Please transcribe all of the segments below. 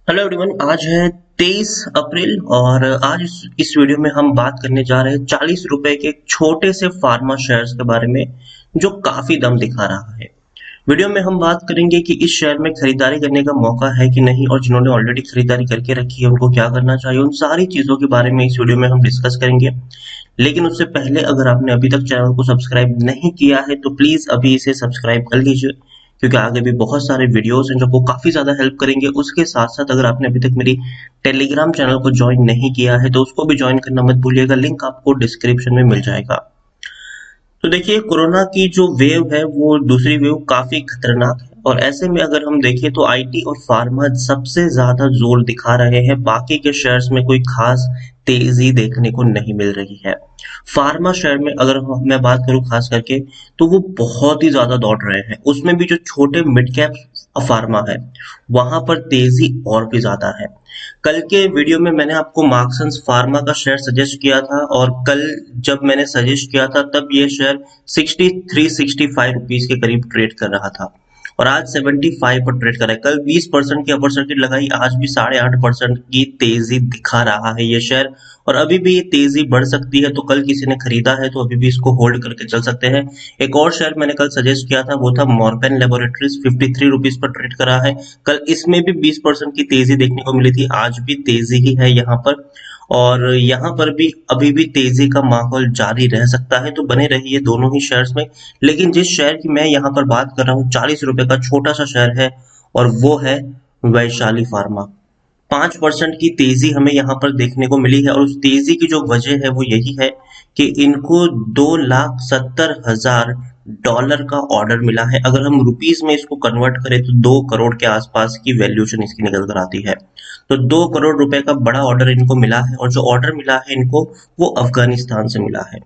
Hello everyone. आज है 23 अप्रैल और आज इस वीडियो में हम बात करने जा रहे हैं 40 रुपए के एक छोटे से फार्मा शेयर्स के बारे में जो काफी दम दिखा रहा है। वीडियो में हम बात करेंगे कि इस शेयर में खरीदारी करने का मौका है कि नहीं और जिन्होंने ऑलरेडी खरीदारी करके रखी है उनको क्या करना चाहिए। उन सारी चीजों के बारे में इस वीडियो में हम डिस्कस करेंगे। लेकिन उससे पहले अगर आपने अभी तक चैनल को सब्सक्राइब नहीं किया है तो प्लीज अभी इसे सब्सक्राइब कर लीजिए, क्योंकि आगे भी बहुत सारे वीडियोस हैं जो आपको काफी ज्यादा हेल्प करेंगे। उसके साथ साथ अगर आपने अभी तक मेरी टेलीग्राम चैनल को ज्वाइन नहीं किया है तो उसको भी ज्वाइन करना मत भूलिएगा, लिंक आपको डिस्क्रिप्शन में मिल जाएगा। तो देखिए, कोरोना की जो वेव है वो दूसरी वेव काफी खतरनाक है और ऐसे में अगर हम देखें तो आईटी और फार्मा सबसे ज्यादा जोर दिखा रहे हैं। बाकी के शेयर्स में कोई खास तेजी देखने को नहीं मिल रही है। फार्मा शेयर में अगर मैं बात करूं खास करके तो वो बहुत ही ज्यादा दौड़ रहे हैं। उसमें भी जो छोटे मिड कैप फार्मा है वहां पर तेजी और भी ज्यादा है। कल के वीडियो में मैंने आपको मार्क्सन्स फार्मा का शेयर सजेस्ट किया था और कल जब मैंने सजेस्ट किया था तब ये शेयर 63-65 रुपीज के करीब ट्रेड कर रहा था और आज 75 पर ट्रेड कर रहा है। कल 20% की अपर सर्किट लगाई, आज भी 8.5% की तेजी दिखा रहा है ये शेयर और अभी भी ये तेजी बढ़ सकती है। तो कल किसी ने खरीदा है तो अभी भी इसको होल्ड करके चल सकते हैं। एक और शेयर मैंने कल सजेस्ट किया था वो था Morgan laboratories, 53 rupees per trade करा है। कल इसमें भी 20% की तेजी देखने को मिली थी, आज भी तेजी ही है यहाँ पर और यहाँ पर भी अभी भी तेजी का माहौल जारी रह सकता है। तो बने रहिए दोनों ही शेयर्स में। लेकिन जिस शेयर की मैं यहाँ पर बात कर रहा हूँ 40 रुपए का छोटा सा शेयर है और वो है वैशाली फार्मा। 5% की तेजी हमें यहाँ पर देखने को मिली है और उस तेजी की जो वजह है वो यही है कि इनको 2,70,000 डॉलर का ऑर्डर मिला है। अगर हम रुपीस में इसको कन्वर्ट करें तो 2 करोड़ के आसपास की वैल्यूएशन इसकी निकल कर आती है। तो 2 करोड़ रुपए का बड़ा ऑर्डर इनको मिला है और जो ऑर्डर मिला है इनको वो अफगानिस्तान से मिला है।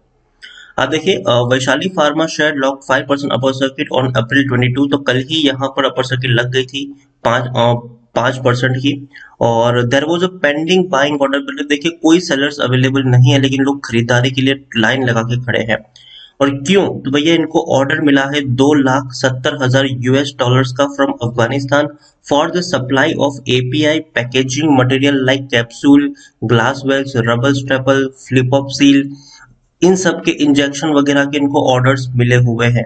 आप देखिए, Vaishali pharma share lock 5% upper circuit on April 22। तो कल ही यहाँ पर अपर सर्किट लग गई थी 5% की और there was a pending buying order. देखिए, कोई सेलर्स अवेलेबल नहीं है लेकिन लोग खरीदारी के लिए लाइन लगा के खड़े हैं। और क्यों? तो भैया इनको ऑर्डर मिला है 2,70,000 यूएस डॉलर्स का from Afghanistan for the supply of API packaging material like capsule, glass vials, rubber staple, flip off seal, इन सब के इंजेक्शन वगैरह के इनको ऑर्डर्स मिले हुए हैं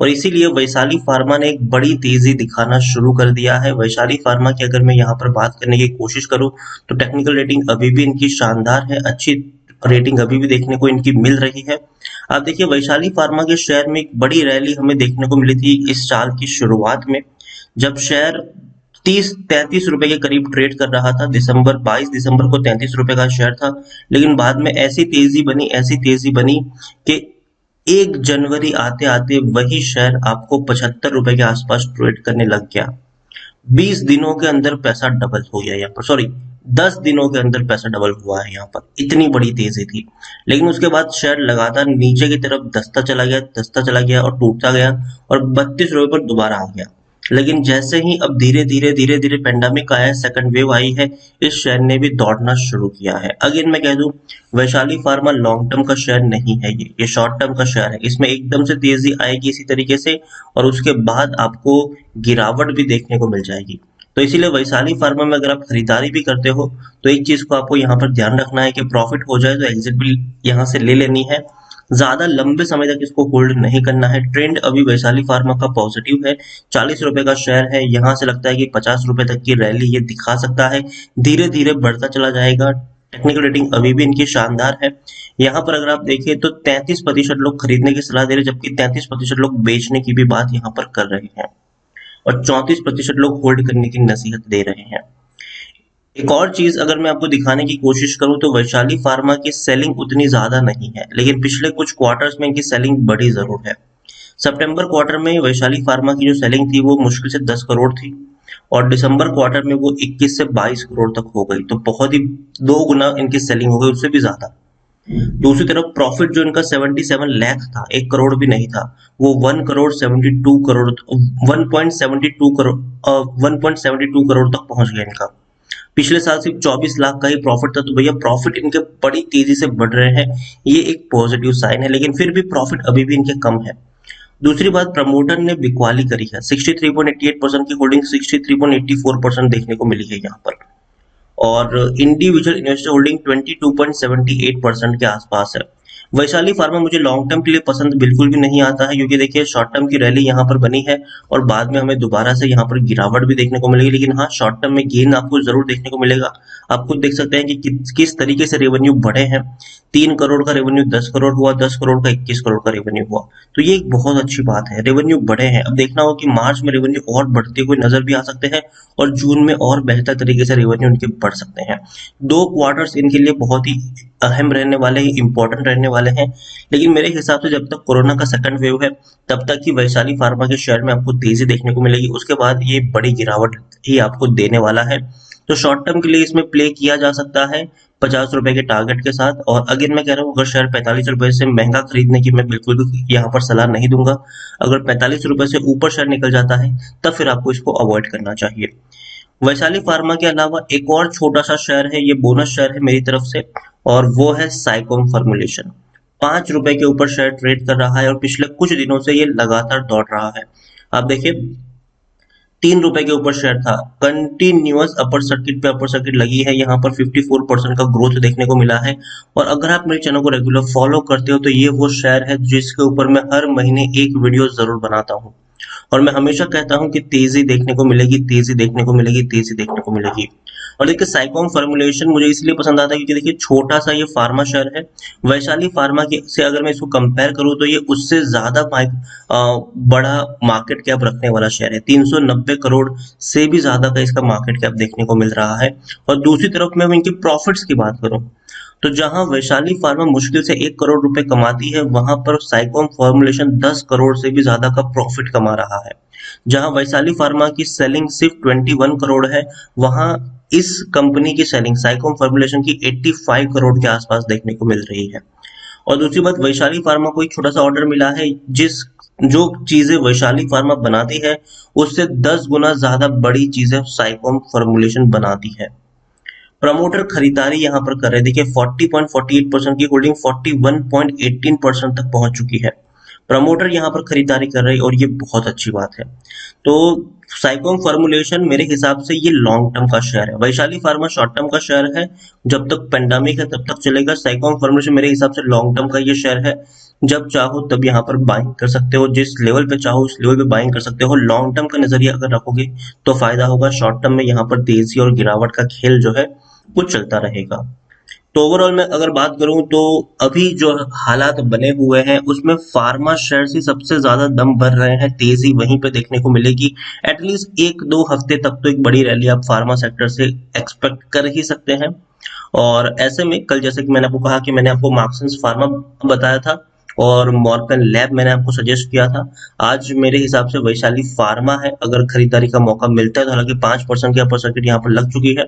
और इसीलिए वैशाली फार्मा ने एक बड़ी तेजी दिखाना शुरू कर दिया है। वैशाली फार्मा की अगर मैं यहाँ पर बात करने की कोशिश करूँ तो टेक्निकल रेटिंग अभी भी इनकी शानदार है, अच्छी रेटिंग अभी भी देखने को इनकी मिल रही है। आप देखिए, वैशाली फार्मा के शेयर में एक बड़ी रैली हमें देखने को मिली थी इस साल की शुरुआत में, जब शेयर 30-33 रुपए के करीब ट्रेड कर रहा था। 22 दिसंबर को 33 रुपए का शेयर था, लेकिन बाद में ऐसी तेजी बनी कि 1 जनवरी आते आते वही शेयर आपको 75 रुपए के आसपास ट्रेड करने लग गया। 20 दिनों के अंदर पैसा डबल हो गया यहाँ पर, सॉरी 10 दिनों के अंदर पैसा डबल हुआ है यहाँ पर, इतनी बड़ी तेजी थी। लेकिन उसके बाद शेयर लगातार नीचे की तरफ धंसता चला गया और टूटता गया और 32 रुपए पर दोबारा आ गया। लेकिन जैसे ही अब धीरे धीरे पेंडेमिक आया, सेकंड वेव आई है, इस शेयर ने भी दौड़ना शुरू किया है। अगेन मैं कह दूं, वैशाली फार्मा लॉन्ग टर्म का शेयर नहीं है, ये शॉर्ट टर्म का शेयर है। इसमें एकदम से तेजी आएगी इसी तरीके से और उसके बाद आपको गिरावट भी देखने को मिल जाएगी। तो इसीलिए वैशाली फार्मा में अगर आप खरीदारी भी करते हो तो एक चीज को आपको यहाँ पर ध्यान रखना है कि प्रॉफिट हो जाए तो एग्जिट भी यहाँ से ले लेनी है। ज्यादा लंबे समय तक इसको होल्ड नहीं करना है। ट्रेंड अभी वैशाली फार्मा का पॉजिटिव है। 40 रुपए का शेयर है, यहाँ से लगता है कि 50 रुपए तक की रैली ये दिखा सकता है, धीरे धीरे बढ़ता चला जाएगा। टेक्निकल रेटिंग अभी भी इनकी शानदार है। यहाँ पर अगर आप देखिए तो 33% लोग खरीदने की सलाह दे रहे हैं, जबकि 33% लोग बेचने की भी बात यहाँ पर कर रहे हैं और 34% लोग होल्ड करने की नसीहत दे रहे हैं। एक और चीज अगर मैं आपको दिखाने की कोशिश करूं तो वैशाली फार्मा की सेलिंग उतनी ज्यादा नहीं है, लेकिन पिछले कुछ क्वार्टर्स में इनकी सेलिंग बढ़ी जरूर है। सितंबर क्वार्टर में वैशाली फार्मा की जो सेलिंग थी वो मुश्किल से 10 करोड़ थी और दिसंबर क्वार्टर में वो 21 से 22 करोड़ तक हो गई। तो बहुत ही 2 गुना इनकी सेलिंग हो गई, उससे भी ज्यादा। दूसरी तरफ प्रॉफिट जो इनका 77 लाख था, 1 करोड़ भी नहीं था, वो 1 करोड़ तक पहुंच गया इनका। पिछले साल सिर्फ 24 लाख का ही प्रॉफिट था। तो भैया प्रॉफिट इनके बड़ी तेजी से बढ़ रहे हैं, ये एक पॉजिटिव साइन है। लेकिन फिर भी प्रॉफिट अभी भी इनके कम है। दूसरी बात, प्रमोटर ने बिकवाली करी है, 63.88% की होल्डिंग 63.84% देखने को मिली है यहाँ पर। और इंडिविजुअल इन्वेस्टर होल्डिंग 22.78% के आसपास है। वैशाली फार्मा मुझे लॉन्ग टर्म के लिए पसंद बिल्कुल भी नहीं आता है, क्योंकि देखिए शॉर्ट टर्म की रैली यहाँ पर बनी है और बाद में हमें दोबारा से यहाँ पर गिरावट भी देखने को मिलेगी, लेकिन हाँ, शॉर्ट टर्म में गेन आपको जरूर देखने को मिलेगा। आप खुद देख सकते हैं कि किस तरीके से रेवेन्यू बढ़े हैं। 3 करोड़ का रेवेन्यू 10 करोड़ हुआ, 10 करोड़ का 21 करोड़ का रेवेन्यू हुआ, तो ये एक बहुत अच्छी बात है, रेवेन्यू बढ़े हैं। अब देखना होगा कि मार्च में रेवेन्यू और बढ़ते हुए नजर भी आ सकते हैं और जून में और बेहतर तरीके से रेवेन्यू इनके बढ़ सकते हैं। 2 क्वार्टर्स इनके लिए बहुत ही अहम रहने वाले हैं, इंपॉर्टेंट रहने वाले हैं। लेकिन मेरे हिसाब से जब तक कोरोना का सेकंड वेव है, तब तक ही वैशाली फार्मा के शेयर में आपको तेजी देखने को मिलेगी, उसके बाद ये बड़ी गिरावट ही आपको देने वाला है। तो शॉर्ट टर्म के लिए इसमें प्ले किया जा सकता है 50 रुपए के टारगेट के साथ। और अगर मैं कह रहा हूँ, अगर शेयर 45 रुपए से महंगा खरीदने की मैं बिल्कुल भी यहाँ पर सलाह नहीं दूंगा। अगर 45 रुपए से ऊपर शेयर निकल जाता है, तब फिर आपको इसको अवॉइड करना चाहिए। वैशाली फार्मा के अलावा एक और छोटा सा शेयर है, ये बोनस शेयर है मेरी तरफ से, और वो है साइकोम फॉर्मुलेशन। 5 रुपए के ऊपर शेयर ट्रेड कर रहा है और पिछले कुछ दिनों से ये लगातार दौड़ रहा है। आप देखिए, 3 रुपए के ऊपर शेयर था, कंटिन्यूअस अपर सर्किट पे अपर सर्किट लगी है, यहाँ पर 54% का ग्रोथ देखने को मिला है। और अगर आप मेरे चैनल को रेगुलर फॉलो करते हो, तो ये वो शेयर है जिसके ऊपर मैं हर महीने एक वीडियो जरूर बनाता हूँ। और मैं हमेशा कहता हूं कि तेजी देखने को मिलेगी, तेजी देखने को मिलेगी, तेजी देखने को मिलेगी। और देखिए, साइकोम फॉर्मुलेशन मुझे इसलिए पसंद आता है क्योंकि देखिए छोटा सा ये फार्मा शेयर है। वैशाली फार्मा के से अगर मैं इसको कंपेयर करूं, तो ये उससे ज्यादा बड़ा मार्केट कैप रखने वाला शेयर है। 390 करोड़ से भी ज्यादा का इसका मार्केट कैप देखने को मिल रहा है। और दूसरी तरफ मैं इनके प्रॉफिट्स की बात करूं, तो जहां वैशाली फार्मा मुश्किल से 1 करोड़ रुपए कमाती है, वहां पर साइकोम फॉर्मुलेशन 10 करोड़ से भी ज्यादा का प्रॉफिट कमा रहा है। जहां वैशाली फार्मा की सेलिंग सिर्फ 21 करोड़ है, वहां इस कंपनी की सेलिंग साइकोम फॉर्मुलेशन की 85 करोड़ के आसपास देखने को मिल रही है। और दूसरी बात, वैशाली फार्मा को एक छोटा सा ऑर्डर मिला है, जो चीजें वैशाली फार्मा बनाती है, उससे 10 गुना ज्यादा बड़ी चीजें साइकोम फॉर्मुलेशन बनाती है। प्रमोटर खरीदारी यहाँ पर कर रहे हैं, देखिए 40.48% की होल्डिंग 41.18% तक पहुंच चुकी है। प्रमोटर यहाँ पर खरीदारी कर रहे हैं और ये बहुत अच्छी बात है। तो साइकोम फॉर्मुलेशन मेरे हिसाब से ये लॉन्ग टर्म का शेयर है, वैशाली फार्मा शॉर्ट टर्म का शेयर है, जब तक पेंडेमिक है तब तक चलेगा। साइकोम फॉर्मुलेशन मेरे हिसाब से लॉन्ग टर्म का ये शेयर है, जब चाहो तब यहाँ पर बाइंग कर सकते हो, जिस लेवल पे चाहो उस लेवल पे बाइंग कर सकते हो। लॉन्ग टर्म का नजरिया अगर रखोगे तो फायदा होगा, शॉर्ट टर्म में यहाँ पर तेजी और गिरावट का खेल जो है वो चलता रहेगा। तो ओवरऑल मैं अगर बात करूं, तो अभी जो हालात बने हुए हैं उसमें फार्मा शेयर ही सबसे ज्यादा दम भर रहे हैं, तेजी वहीं पे देखने को मिलेगी। एटलीस्ट 1-2 हफ्ते तक तो एक बड़ी रैली आप फार्मा सेक्टर से एक्सपेक्ट कर ही सकते हैं। और ऐसे में कल, जैसे कि मैंने आपको कहा कि मैंने आपको मार्क्सन्स फार्मा बताया था और मॉर्गन लैब मैंने आपको सजेस्ट किया था, आज मेरे हिसाब से वैशाली फार्मा है। अगर खरीदारी का मौका मिलता है तो हालांकि 5% की अपर सर्किट यहाँ पर लग चुकी है,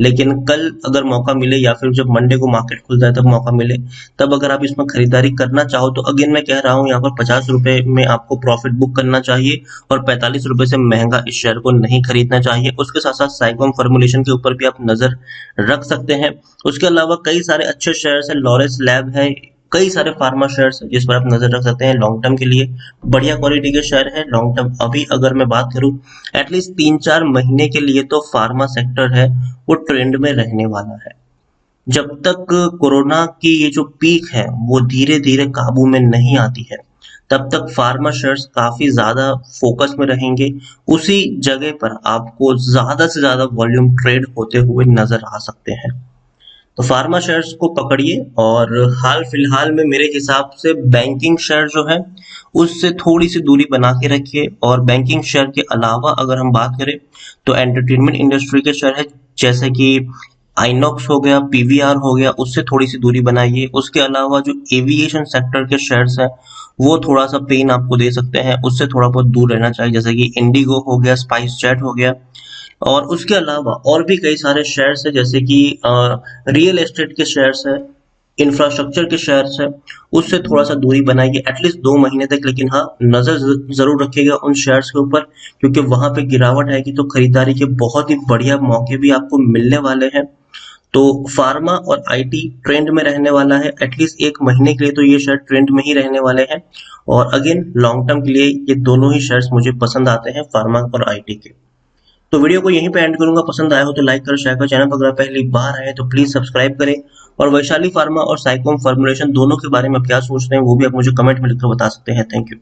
लेकिन कल अगर मौका मिले या फिर जब मंडे को मार्केट खुलता है तब मौका मिले, तब अगर आप इसमें खरीदारी करना चाहो, तो अगेन मैं कह रहा हूँ यहाँ पर 50 रुपए में आपको प्रॉफिट बुक करना चाहिए और 45 रुपए से महंगा इस शेयर को नहीं खरीदना चाहिए। उसके साथ साथ साइकोम फॉर्मुलेशन के ऊपर भी आप नजर रख सकते हैं। उसके अलावा कई सारे अच्छे शेयर्स है, लॉरेस लैब है, कई सारे फार्मा शेयर्स जिस पर आप नजर रख सकते हैं लॉन्ग टर्म के लिए। बढ़िया क्वालिटी के शेयर है लॉन्ग टर्म। अभी अगर मैं बात करूं, एटलीस्ट 3-4 महीने के लिए तो फार्मा सेक्टर है वो ट्रेंड में रहने वाला है। जब तक कोरोना की ये जो पीक है वो धीरे धीरे काबू में नहीं आती है, तब तक फार्मा शेयर्स काफी ज्यादा फोकस में रहेंगे। उसी जगह पर आपको ज्यादा से ज्यादा वॉल्यूम ट्रेड होते हुए नजर आ सकते हैं। तो फार्मा शेयर्स को पकड़िए और हाल फिलहाल में मेरे हिसाब से बैंकिंग शेयर जो है उससे थोड़ी सी दूरी बना के रखिए। और बैंकिंग शेयर के अलावा अगर हम बात करें, तो एंटरटेनमेंट इंडस्ट्री के शेयर है, जैसे कि आइनॉक्स हो गया, पीवीआर हो गया, उससे थोड़ी सी दूरी बनाइए। उसके अलावा जो एविएशन सेक्टर के शेयर्स हैं वो थोड़ा सा पेन आपको दे सकते हैं, उससे थोड़ा बहुत दूर रहना चाहिए, जैसे कि इंडिगो हो गया, स्पाइस जेट हो गया। और उसके अलावा और भी कई सारे शेयर्स है, जैसे कि रियल एस्टेट के शेयर्स है, इंफ्रास्ट्रक्चर के शेयर्स है, उससे थोड़ा सा दूरी बनाइए एटलीस्ट 2 महीने तक। लेकिन हाँ, नजर जरूर रखिएगा उन शेयर्स के ऊपर, क्योंकि वहां पे गिरावट आएगी तो खरीदारी के बहुत ही बढ़िया मौके भी आपको मिलने वाले हैं। तो फार्मा और आईटी ट्रेंड में रहने वाला है, एटलीस्ट 1 महीने के लिए तो ये शेयर ट्रेंड में ही रहने वाले हैं। और अगेन लॉन्ग टर्म के लिए ये दोनों ही शेयर्स मुझे पसंद आते हैं, फार्मा और आईटी के। तो वीडियो को यहीं पे एंड करूंगा। पसंद आया हो तो लाइक करो, शेयर करो। चैनल पर अगर आप पहली बार आए तो प्लीज सब्सक्राइब करें। और वैशाली फार्मा और साइकोम फॉर्मुलेशन दोनों के बारे में आप क्या सोचते हैं वो भी आप मुझे कमेंट में लिखकर बता सकते हैं। Thank you.